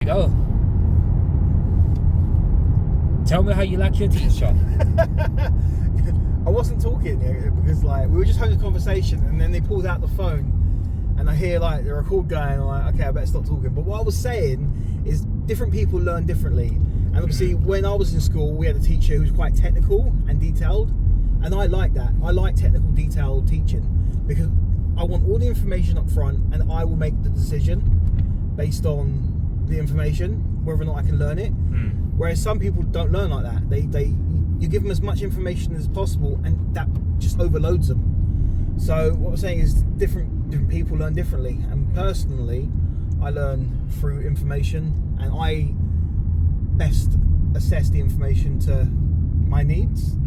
go. Tell me how you like your teacher. I wasn't talking because like we were just having a conversation, and then they pulled out the phone, and I hear like the record going. I'm like, okay, I better stop talking. But what I was saying is, different people learn differently, and obviously when I was in school, we had a teacher who was quite technical and detailed, and I like that. I like technical, detailed teaching because I want all the information up front, and I will make the decision based on the information, whether or not I can learn it. Whereas some people don't learn like that. You give them as much information as possible, and that just overloads them. So what I'm saying is, different people learn differently. And personally, I learn through information, and I best assess the information to my needs.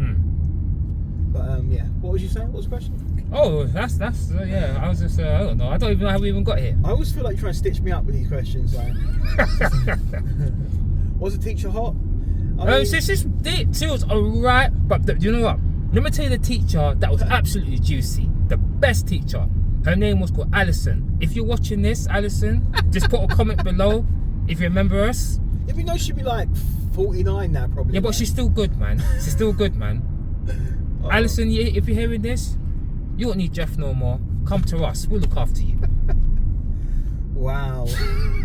But yeah, what was you saying? What was the question? Oh, that's yeah. I was just I don't know. I don't even know how we even got here. I always feel like you're trying to stitch me up with these questions. Like, was the teacher hot? She was alright, but you know what? Let me tell you the teacher that was absolutely juicy. The best teacher. Her name was called Alison. If you're watching this, Alison, just put a comment below if you remember us. Yeah, we know she'd be like 49 now, probably. Yeah, but she's still good, man. She's still good, man. Alison, if you're hearing this, you don't need Jeff no more. Come to us. We'll look after you. Wow.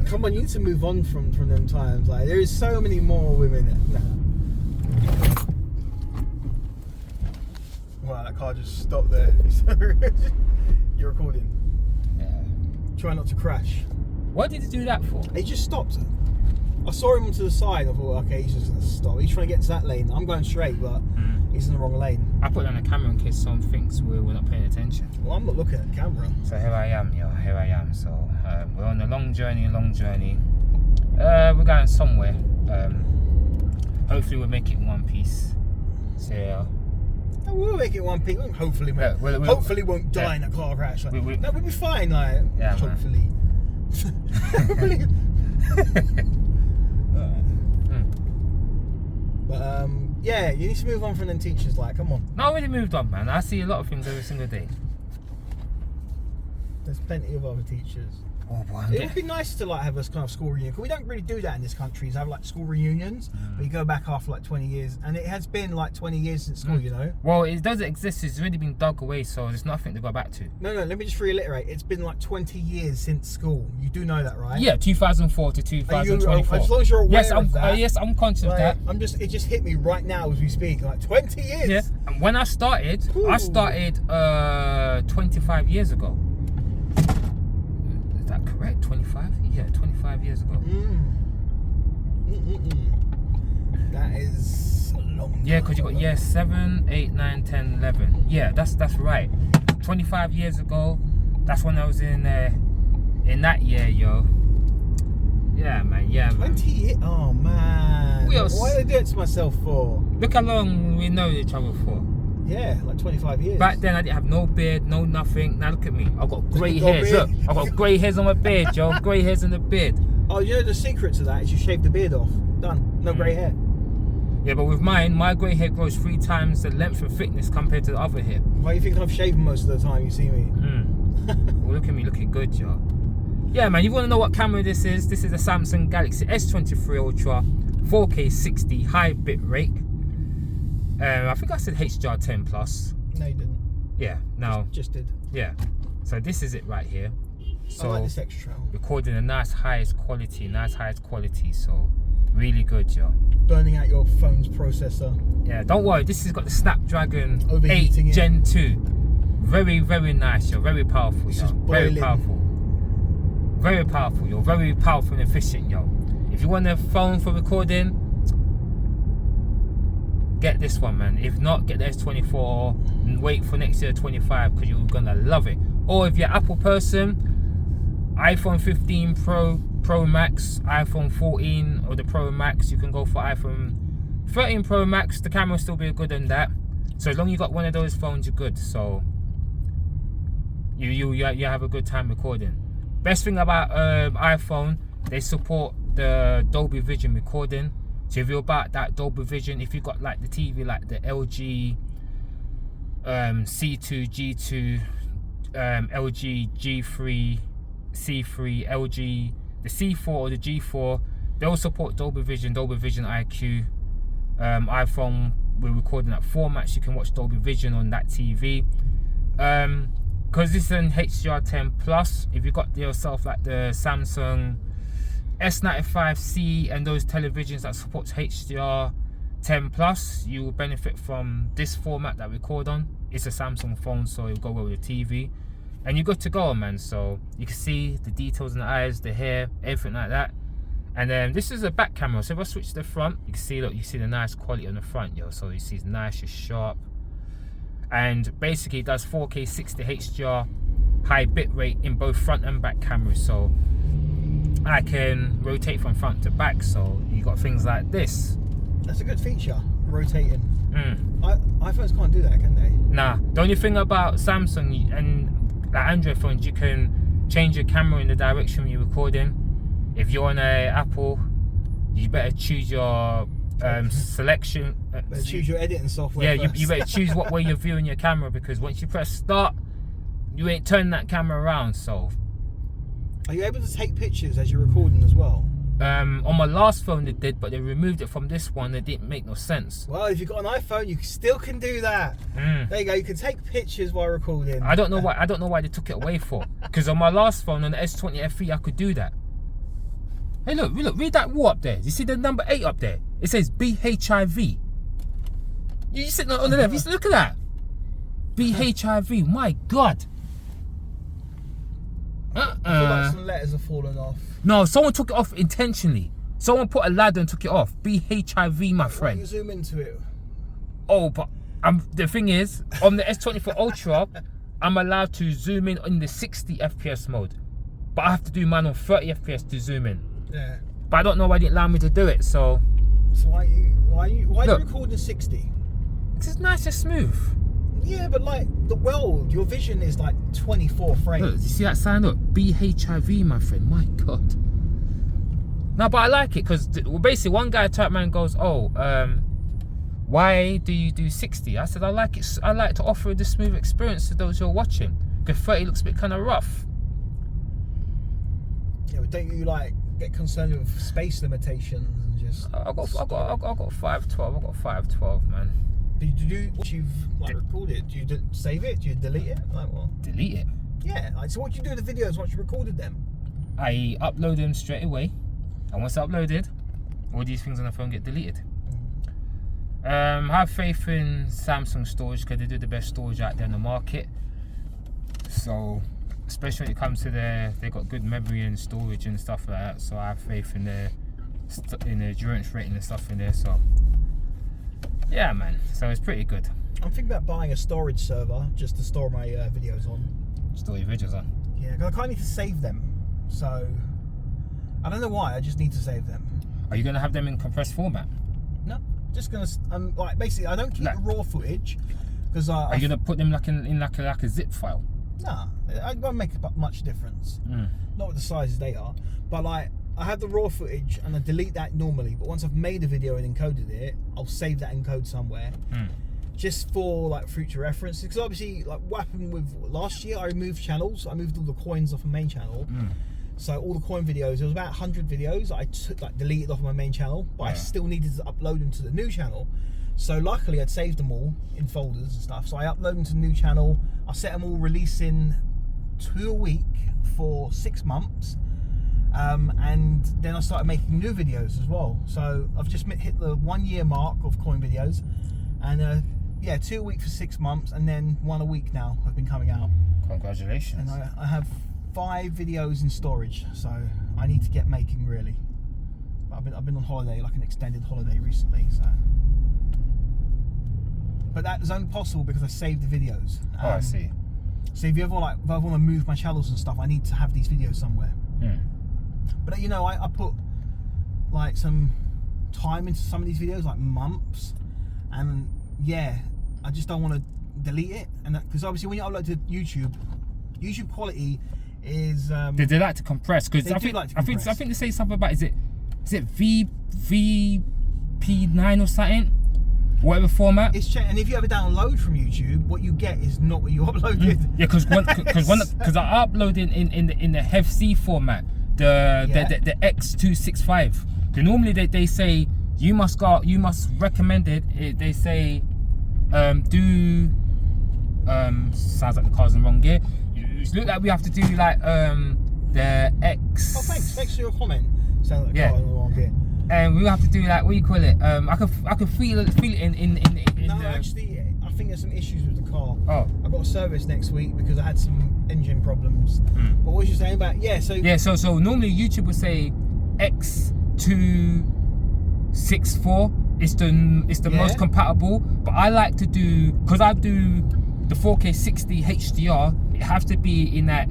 Come on, you need to move on from them times. Like, there is so many more women now. Wow, that car just stopped there. You're recording. Yeah. Try not to crash. What did he do that for? He just stopped. I saw him to the side. I thought, okay, he's just going to stop. He's trying to get into that lane. I'm going straight, but he's in the wrong lane. I put it on the camera in case someone thinks we're not paying attention. Well, I'm not looking at the camera. So here I am, yo. Here I am. So we're on a long journey. We're going somewhere. Hopefully we'll make it in one piece. So yeah. No, we'll make it one piece. Hopefully, Yeah, hopefully won't die in a car crash. Like, no, we'll be fine. Like, yeah, hopefully. Hopefully. But yeah, you need to move on from them teachers. Like, come on. No, I already moved on, man. I see a lot of things every single day. There's plenty of other teachers. Oh, boy, it would be nice to like have a kind of school reunion, because we don't really do that in this country. Is have like school reunions where you go back after like 20 years, and it has been like 20 years since school. You know. Well, it doesn't exist. It's already been dug away, so there's nothing to go back to. No. Let me just reiterate. It's been like 20 years since school. You do know that, right? Yeah, 2004 to 2024. As long as you're aware yes, of that. Yes, I'm conscious of that. It just hit me right now as we speak. Like 20 years. Yeah. And when I started, I started 25 years ago. Is that correct? 25? Yeah, 25 years ago. That is a long time. Yeah, because you got 7, 8, 9, 10, 11. Yeah, that's right. 25 years ago. That's when I was in that year, yo. Yeah, man. 20 years. Oh man. Why did I do it to myself for? Look how long we know each other for. Yeah, like 25 years. Back then I didn't have no beard, no nothing. Now look at me. I've got grey hairs. Look, I've got grey hairs on my beard, yo. Grey hairs in the beard. Oh, you know the secret to that is you shave the beard off. Done. No grey hair. Yeah, but with mine, my grey hair grows 3 times the length and thickness compared to the other hair. Why do you think I've shaved most of the time you see me? Well, look at me looking good, yo. Yeah, man, you want to know what camera this is? This is a Samsung Galaxy S23 Ultra 4K 60 high bit rate. I think I said HDR10 plus. No, you didn't. Yeah, now. Just did. Yeah. So this is it right here. So I like this extra. Recording a nice highest quality. So really good, yo. Burning out your phone's processor. Yeah, don't worry. This has got the Snapdragon 8 Overheating Gen 2. Very, very nice, yo. Very powerful, yo. Very powerful. Very powerful, yo. Very powerful and efficient, yo. If you want a phone for recording, get this one, man. If not, get the S24 and wait for next year 25, because you're gonna love it. Or if you're an Apple person, iPhone 15 Pro Max, iPhone 14 or the Pro Max, you can go for iPhone 13 Pro Max. The camera will still be good than that. So as long as you got one of those phones, you're good. So you have a good time recording. Best thing about iPhone, they support the Dolby Vision recording. So if you're about that Dolby Vision, if you got like the TV like the LG C2, G2, LG G3, C3, LG, the C4 or the G4, they'll support Dolby Vision IQ. iPhone, we're recording at formats. You can watch Dolby Vision on that TV. Because this is an HDR10 Plus. If you got yourself like the Samsung S95C and those televisions that supports HDR10 Plus, you will benefit from this format that we record on. It's a Samsung phone, so it'll go well with the TV, and you're good to go, man. So you can see the details in the eyes, the hair, everything like that. And then this is a back camera, so if I switch to the front, you can see, look, you see the nice quality on the front, yo. So you see it's nice, it's sharp, and basically it does 4K 60 HDR high bit rate in both front and back cameras. So I can rotate from front to back, so you got things like this. That's a good feature, rotating. iPhones can't do that, can they? Nah. The only thing about Samsung and like Android phones, you can change your camera in the direction you're recording. If you're on a Apple, you better choose your selection. Better choose your editing software. Yeah, you better choose what way you're viewing your camera, because once you press start, you ain't turning that camera around. So, are you able to take pictures as you're recording as well? On my last phone they did, but they removed it from this one. It didn't make no sense. Well, if you've got an iPhone, you still can do that. There you go. You can take pictures while recording. I don't know why they took it away for. Because on my last phone, on the S20 FE, I could do that. Hey, look, read that wall up there. You see the number 8 up there? It says BHIV. You sitting on the left. You see, look at that. BHIV. My God. I feel like some letters have fallen off. No, someone took it off intentionally. Someone put a ladder and took it off. BHIV, my friend. Why don't you zoom into it? Oh, but the thing is, on the S24 Ultra, I'm allowed to zoom in the 60 FPS mode. But I have to do mine on 30 FPS to zoom in. Yeah. But I don't know why they didn't allow me to do it, so... So why do you record in 60? Because it's nice and smooth. Yeah, but like your vision is like 24 frames. Look, you see that sign? Look, BHIV, my friend. My God. No, but I like it because basically one guy type man goes, "Oh, why do you do 60?" I said, "I like it. I like to offer the smooth experience to those who are watching. Because 30 looks a bit kind of rough." Yeah, but don't you like get concerned with space limitations and just? I got 512. I got 512, man. Did you do what you've like recorded? Do you save it? Do you delete it? Like what? Delete it. Yeah. Like, so what do you do with the videos once you recorded them? I upload them straight away, and once uploaded, all these things on the phone get deleted. Have faith in Samsung storage because they do the best storage out there in the market. So, especially when it comes to they got good memory and storage and stuff like that. So I have faith in the endurance rating and stuff in there. So. Yeah, man. So it's pretty good. I'm thinking about buying a storage server just to store my videos on. Store your videos on? Yeah, because I kind of need to save them. So, I don't know wwhy, I just need to save them. Are you going to have them in compressed format? No, just going to, like, basically, I don't keep the raw footage. Because Are you going to put them like in like a zip file? Nah, it won't make much difference. Not with the sizes they are. But, like, I have the raw footage and I delete that normally, but once I've made a video and encoded it, I'll save that encode somewhere, just for like future reference. Because obviously, like what happened with last year, I removed channels. I moved all the coins off my main channel. So all the coin videos, there was about 100 videos I took, like deleted off my main channel, but I still needed to upload them to the new channel. So luckily, I'd saved them all in folders and stuff. So I uploaded them to the new channel. I set them all releasing 2 a week for 6 months. And then I started making new videos as well. So I've just hit the 1 year mark of coin videos, and yeah, 2 a week for 6 months, and then 1 a week now have been coming out. Congratulations. And I have 5 videos in storage, so I need to get making really. But I've been on holiday, like an extended holiday recently, so. But that is only possible because I saved the videos. Oh, I see. So if I want to move my channels and stuff, I need to have these videos somewhere. But you know, I put like some time into some of these videos, like months, and yeah, I just don't want to delete it. And because obviously when you upload to YouTube quality is they like to compress, because I think they say something about is it VP9 or something, whatever format. It's and if you ever download from YouTube, what you get is not what you uploaded. Yeah, because I uploaded in the HEV-C format, the X265. 'Cause normally they say you must recommend it. They say do sounds like the car's in the wrong gear. It look like we have to do like the X. Oh, thanks for your comment. Sounds like the car's in the wrong gear. And we have to do like, what do you call it? I can feel it in no, actually, I think there's some issues with the car. Oh. I've got a service next week because I had some engine problems. But what was you saying about so normally YouTube would say X264 is the most compatible, but I like to do, because I do the 4K 60 HDR, it has to be in that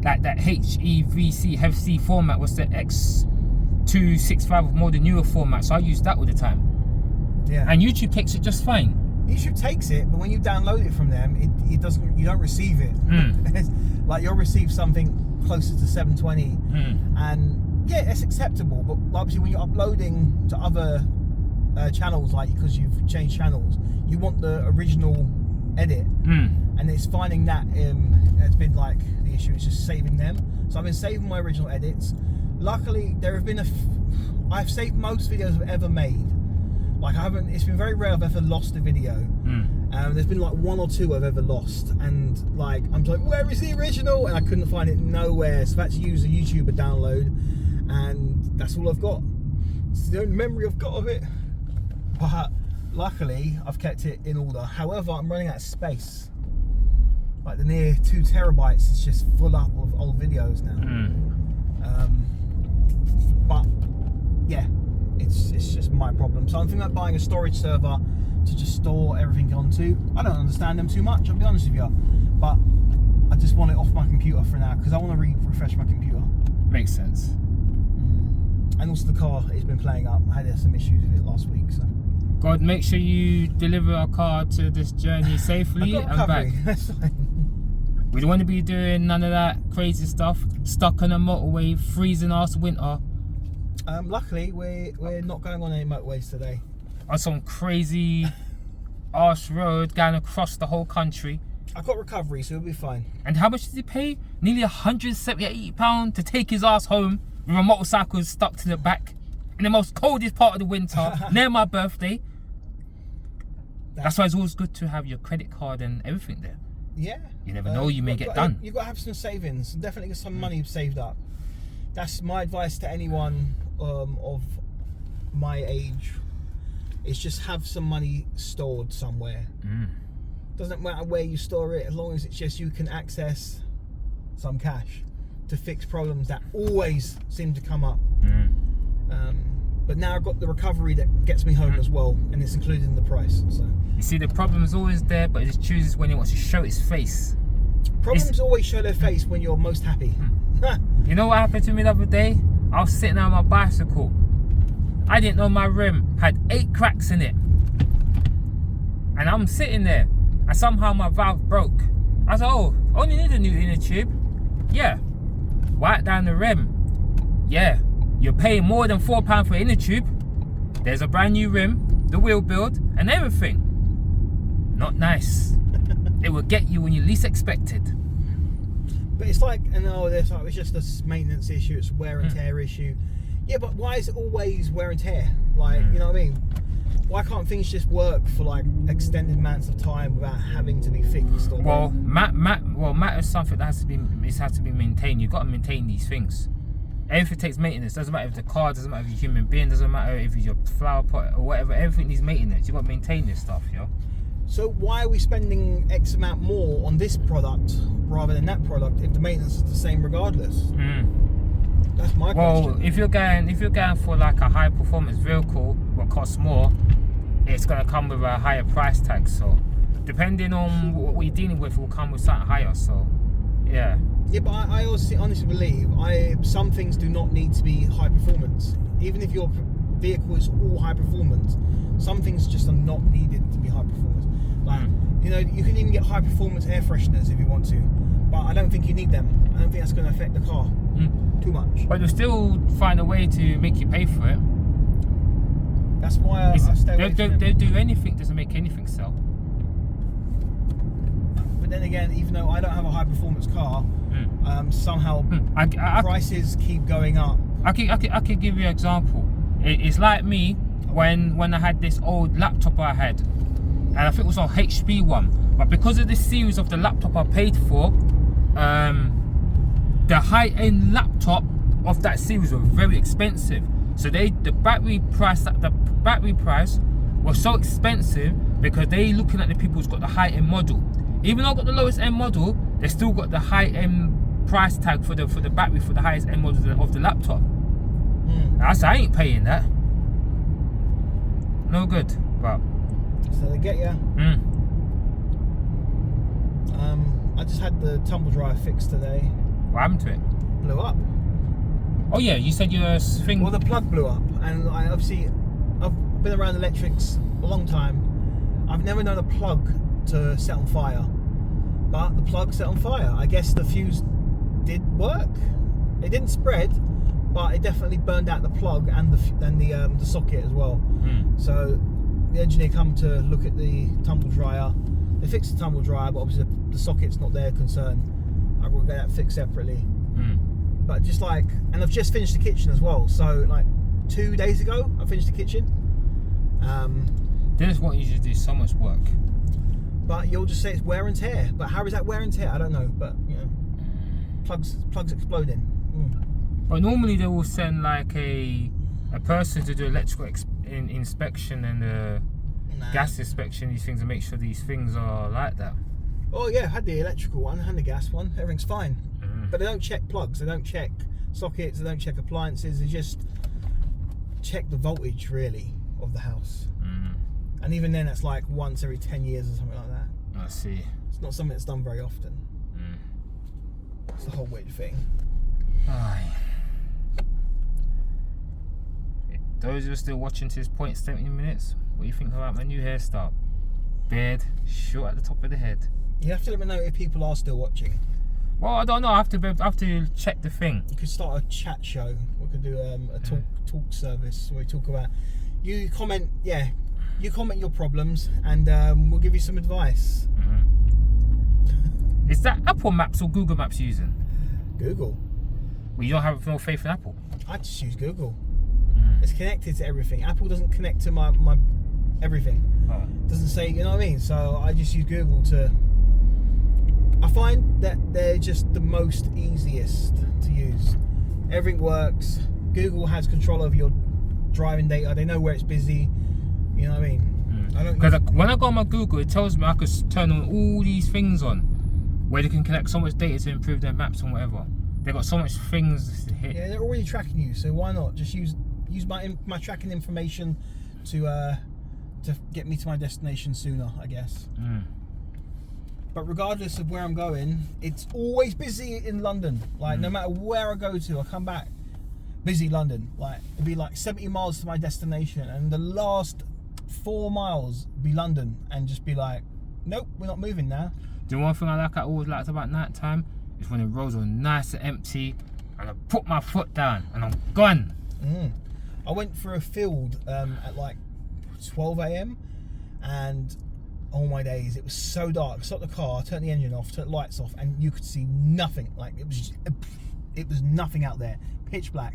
HEVC format. What's the X265 more the newer format, so I use that all the time. Yeah. And YouTube takes it just fine. YouTube takes it, but when you download it from them, it doesn't. You don't receive it. Like you'll receive something closer to 720, and yeah, it's acceptable. But obviously, when you're uploading to other channels, like because you've changed channels, you want the original edit, and it's finding that has been like the issue. It's just saving them. So I've been saving my original edits. Luckily, there have been I've saved most videos I've ever made. Like it's been very rare I've ever lost a video. There's been like 1 or 2 I've ever lost, and like I'm like, where is the original? And I couldn't find it nowhere. So I've had to use a YouTuber download, and that's all I've got. It's the only memory I've got of it. But luckily, I've kept it in order. However, I'm running out of space. Like the near 2 terabytes is just full up of old videos now. But yeah, it's just my problem. So I'm thinking about buying a storage server to just store everything onto. I don't understand them too much, I'll be honest with you, but I just want it off my computer for now because I want to refresh my computer. Makes sense. And also the car has been playing up. I had some issues with it last week, so. God, make sure you deliver our car to this journey safely and back. That's fine. We don't want to be doing none of that crazy stuff. Stuck on a motorway, freezing ass winter. Luckily, we're not going on any motorways today. On some crazy arse road going across the whole country. I've got recovery, so we'll be fine. And how much did he pay? Nearly £178 to take his ass home with a motorcycle stuck to the back in the most coldest part of the winter, near my birthday. That's why it's always good to have your credit card and everything there. Yeah. You never know, you may get done. You've got to have some savings. Definitely get some money saved up. That's my advice to anyone of my age. Is just have some money stored somewhere. Doesn't matter where you store it, as long as it's just you can access some cash to fix problems that always seem to come up. But now I've got the recovery that gets me home as well, and it's included in the price. So you see, the problem is always there, but it just chooses when it wants to show its face. Problems always show their face when you're most happy. You know what happened to me the other day? I was sitting on my bicycle. I didn't know my rim had 8 cracks in it. And I'm sitting there, and somehow my valve broke. I was like, oh, only need a new inner tube. Yeah. Wipe down the rim. Yeah. You're paying more than £4 for inner tube. There's a brand new rim, the wheel build, and everything. Not nice. It will get you when you least expected. But it's like, it's just a maintenance issue, it's a wear and tear issue. Yeah, but why is it always wear and tear? Like, you know what I mean? Why can't things just work for like extended amounts of time without having to be fixed? Or Matter is something that has to be maintained. You've got to maintain these things. Everything takes maintenance. Doesn't matter if the car, doesn't matter if you're a human being, doesn't matter if it's your flower pot or whatever. Everything needs maintenance. You've got to maintain this stuff, yo. So why are we spending X amount more on this product rather than that product if the maintenance is the same regardless? That's my question. Well, if you're going for like a high performance vehicle, what costs more, it's gonna come with a higher price tag. So depending on what you're dealing with, it will come with something higher. So yeah. Yeah, but I honestly believe some things do not need to be high performance. Even if your vehicle is all high performance, some things just are not needed to be high performance. Like you can even get high performance air fresheners if you want to, but I don't think you need them. I don't think that's going to affect the car too much. But they'll still find a way to make you pay for it. That's why I stay away from them. They'll do anything to make anything sell. But then again, even though I don't have a high performance car, somehow prices keep going up. I could give you an example. It's like me when I had this old laptop I had, and I think it was an HP one. But because of the series of the laptop I paid for, the high-end laptop of that series were very expensive. So the battery price was so expensive because they looking at the people who's got the high-end model. Even though I got the lowest end model, they still got the high-end price tag for the battery for the highest end model of the laptop. I said I ain't paying that. No good, but so they get ya. I just had the tumble dryer fixed today. What happened to it? Blew up. Oh yeah, you said your thing. Well, the plug blew up, and I've been around electrics a long time. I've never known a plug to set on fire, but the plug set on fire. I guess the fuse did work. It didn't spread, but it definitely burned out the plug and the socket as well. So the engineer come to look at the tumble dryer. They fixed the tumble dryer, but obviously the socket's not their concern. I will get that fixed separately. But just like, and I've just finished the kitchen as well. So like 2 days ago, I finished the kitchen. They just want you to do so much work. But you'll just say it's wear and tear. But how is that wear and tear? I don't know. But you know, plugs exploding. But normally they will send like a person to do electrical inspection and gas inspection, these things, to make sure these things are like that. Oh yeah, I had the electrical one and the gas one. Everything's fine. But they don't check plugs. They don't check sockets. They don't check appliances. They just check the voltage really of the house. And even then, that's like once every 10 years or something like that. I see. It's not something that's done very often. It's the whole weird thing. Aye. Those who are still watching to this point, 17 minutes, what do you think about my new hairstyle? Beard, short at the top of the head. You have to let me know if people are still watching. Well, I don't know. I have to check the thing. You could start a chat show. We could do a talk service where we talk about. You comment your problems, and we'll give you some advice. Is that Apple Maps or Google Maps you're using? Google. Well, you don't have no faith in Apple. I just use Google. It's connected to everything. Apple doesn't connect to my everything. Doesn't say, you know what I mean? So I just use Google to. I find that they're just the most easiest to use. Everything works. Google has control over your driving data. They know where it's busy. You know what I mean? Because when I go on my Google, it tells me I could turn on all these things on where they can collect so much data to improve their maps and whatever. They've got so much things to hit. Yeah, they're already tracking you, so why not just use my tracking information to get me to my destination sooner, I guess. But regardless of where I'm going, it's always busy in London. Like no matter where I go to, I come back busy London. Like it'd be like 70 miles to my destination, and the last 4 miles be London, and just be like, nope, we're not moving now. The one thing I always liked about night time is when the roads are nice and empty, and I put my foot down and I'm gone. I went for a field at like 12 AM, and oh my days, it was so dark. I stopped the car, turned the engine off, turned the lights off, and you could see nothing. Like it was nothing out there, pitch black.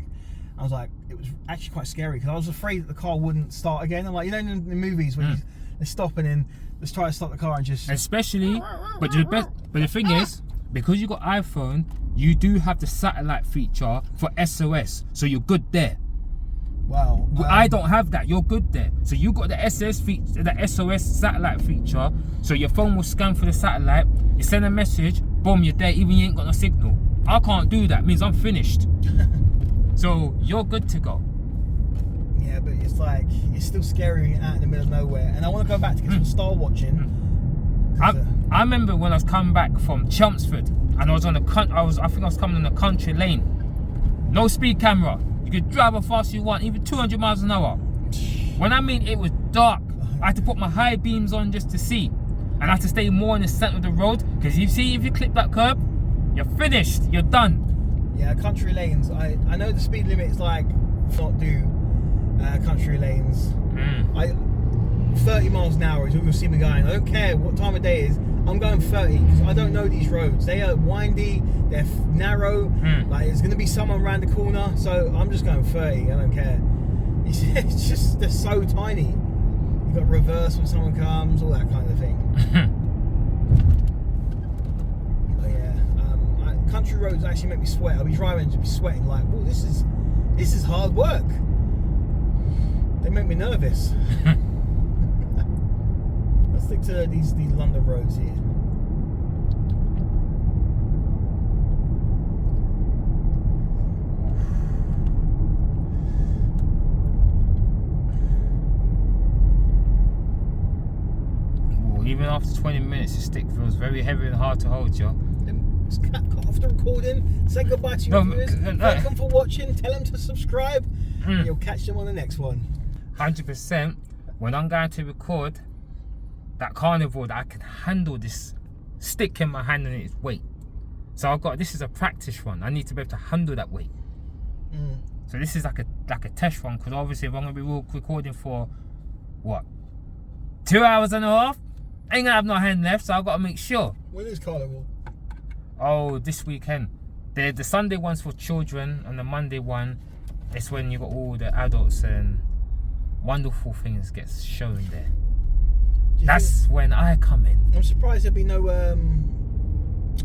I was like, it was actually quite scary because I was afraid that the car wouldn't start again. I'm like, you know, in the movies when they stop and then let's try to start the car and just. Especially, but the thing is, because you got iPhone, you do have the satellite feature for SOS, so you're good there. Wow. I don't have that. You're good there. So you got the SOS satellite feature. So your phone will scan for the satellite. You send a message, boom, you're there. Even you ain't got no signal. I can't do that. It means I'm finished. So you're good to go. Yeah, but it's like it's still scary out in the middle of nowhere. And I want to go back to get some star watching. I remember when I was coming back from Chelmsford, and I was on I think I was coming on a country lane. No speed camera. You could drive how fast you want, even 200 miles an hour. When I mean it was dark, I had to put my high beams on just to see. And I had to stay more in the centre of the road, because you see, if you clip that curb, you're finished, you're done. Yeah, country lanes. I know the speed limit is like, not do country lanes. 30 miles an hour is what you'll see me going. I don't care what time of day it is, I'm going 30 because I don't know these roads. They are windy, they're narrow, like there's going to be someone around the corner, so I'm just going 30, I don't care. It's It's just, they're so tiny. You got reverse when someone comes, all that kind of thing. But yeah, country roads actually make me sweat. I'll be driving and just be sweating like, oh, this is hard work. They make me nervous. Let's stick to these London roads here. Even after 20 minutes, the stick feels very heavy and hard to hold, yo. Just cut off the recording, say goodbye to your viewers, thank them for watching, tell them to subscribe, and you'll catch them on the next one. 100%. When I'm going to record that carnival, that I can handle this stick in my hand and its weight. So this is a practice run. I need to be able to handle that weight. So this is like a test run, because obviously if I'm going to be recording for, what, 2 hours and a half? Ain't gonna have no hand left, so I've got to make sure. When is carnival? Oh, this weekend. The Sunday one's for children, and the Monday one, it's when you got all the adults and wonderful things gets shown there. That's when I come in. I'm surprised there'll be no.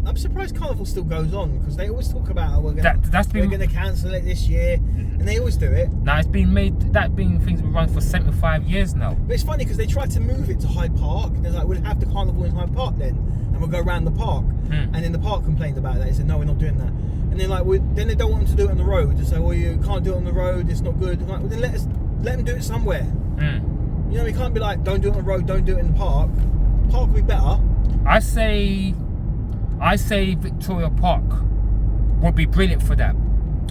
I'm surprised carnival still goes on, because they always talk about we're gonna cancel it this year, and they always do it. Now it's been made. That being things been run for 75 years now. But it's funny because they tried to move it to Hyde Park. They're like, we'll have the carnival in Hyde Park then, and we'll go around the park. And then the park complained about that. They said, no, we're not doing that. And they're like, then they don't want them to do it on the road. They say, well, you can't do it on the road. It's not good. Like, well, then let them do it somewhere. You know, we can't be like, don't do it on the road. Don't do it in the park. Park would be better. I say Victoria Park would be brilliant for that.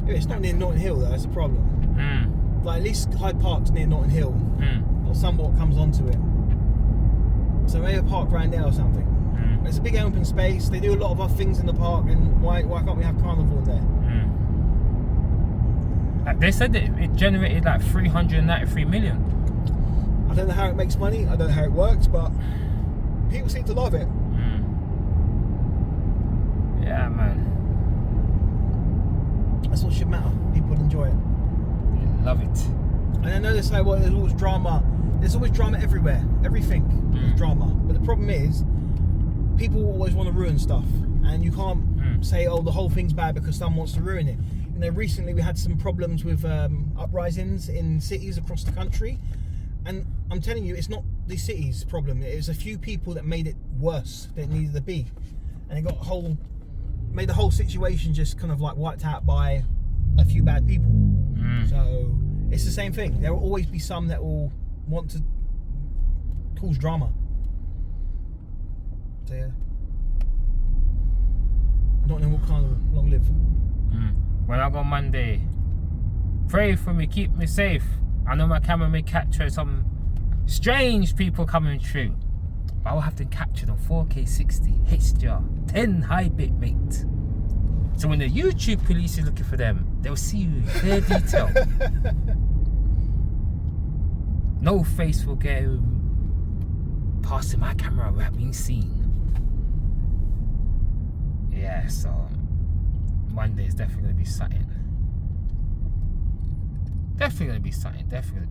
Yeah, it's not near Notting Hill though, that's the problem. Like at least Hyde Park's near Notting Hill, or somewhat comes onto it. So maybe a park around there or something. It's a big open space. They do a lot of other things in the park, and why can't we have carnival there? They said that it generated like 393 million. I don't know how it makes money. I don't know how it works, but people seem to love it. Yeah, man. That's what should matter. People enjoy it. Love it. And I know they say, well, there's always drama. There's always drama everywhere. Everything is drama. But the problem is, people always want to ruin stuff. And you can't say, oh, the whole thing's bad because someone wants to ruin it. You know, recently we had some problems with uprisings in cities across the country. And I'm telling you, it's not the city's problem. It was a few people that made it worse than it needed to be. And it made the whole situation just kind of like wiped out by a few bad people. So it's the same thing. There will always be some that will want to cause drama. So yeah, don't know what kind of long live. When I go Monday, pray for me, keep me safe. I know my camera may capture some strange people coming through, but I'll have to capture them 4K 60 HDR 10 high bit rate. So when the YouTube police is looking for them, they'll see you in clear detail. No face will get passing my camera without being seen. Yeah, so Monday is definitely gonna be something. Definitely gonna be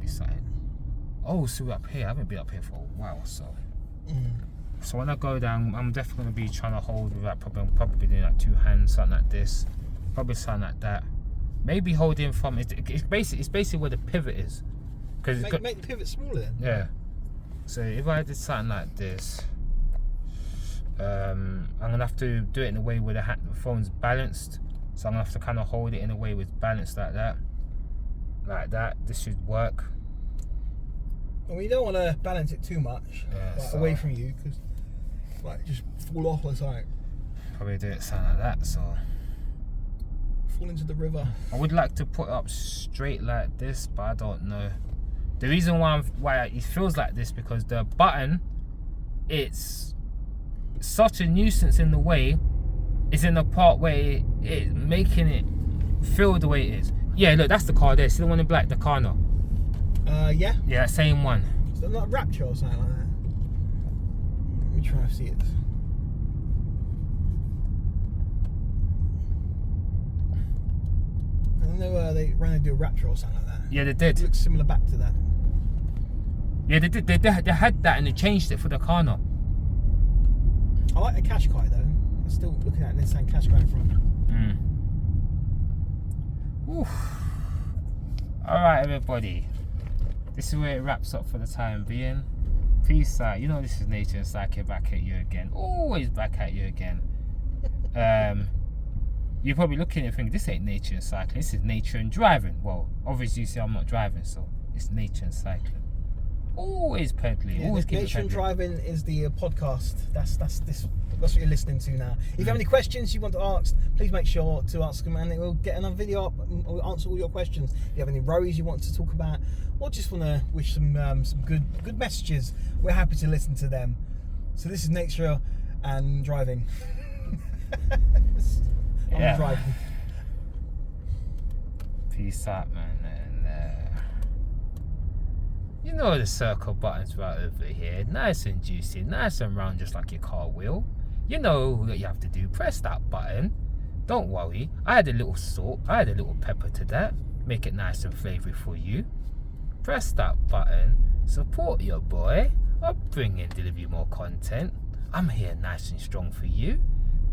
something. Oh, so we're up here. I haven't been up here for a while, so. So when I go down, I'm definitely gonna be trying to hold with that. Probably doing like 2 hands, something like this. Probably something like that. Maybe holding from it's basically where the pivot is. Because make the pivot smaller then. Yeah. So if I did something like this, I'm gonna have to do it in a way where the phone's balanced. So I'm gonna have to kind of hold it in a way where it's balanced like that. Like that. This should work. Well, you don't want to balance it too much, like, away from you, because like just fall off or something. Probably do it something like that. So fall into the river. I would like to put it up straight like this, but I don't know. The reason why it feels like this, because the button, it's such a nuisance in the way. It's in the part where it's making it feel the way it is. Yeah, look, that's the car there. See the one in black, the Carno. Yeah. Yeah, same one. Is that not Rapture or something like that? Let me try to see it. I don't know. They ran to do a Rapture or something like that. Yeah, they It did. looks similar back to that. Yeah, they did. They had that and they changed it for the car now. I like the Qashqai though. I'm still looking at Nissan Qashqai in front. Oof. All right, everybody. This is where it wraps up for the time being. Peace out. You know this is Nature and Cycling back at you again. Always back at you again. You're probably looking and thinking, this ain't Nature and Cycling. This is Nature and Driving. Well, obviously you see I'm not driving, so it's Nature and Cycling. Always pedaling. Yeah, Always keep Nature and pedaling. Driving is the podcast. That's what you're listening to now. If you have any questions you want to ask, please make sure to ask them, and we'll get another video up and we'll answer all your questions. If you have any worries you want to talk about, or just want to wish some good messages, we're happy to listen to them. So this is Nature and Driving. I'm driving. Peace out, man. And you know the circle buttons right over here, nice and juicy, nice and round, just like your car wheel. You know what you have to do. Press that button. Don't worry. I add a little salt. I add a little pepper to that. Make it nice and flavoury for you. Press that button. Support your boy. I'll bring and deliver you more content. I'm here nice and strong for you.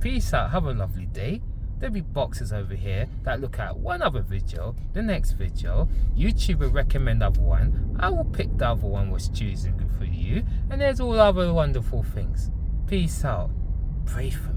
Peace out. Have a lovely day. There'll be boxes over here that look at one other video, the next video. YouTube will recommend other one. I will pick the other one was choosing for you. And there's all other wonderful things. Peace out. Pray for me.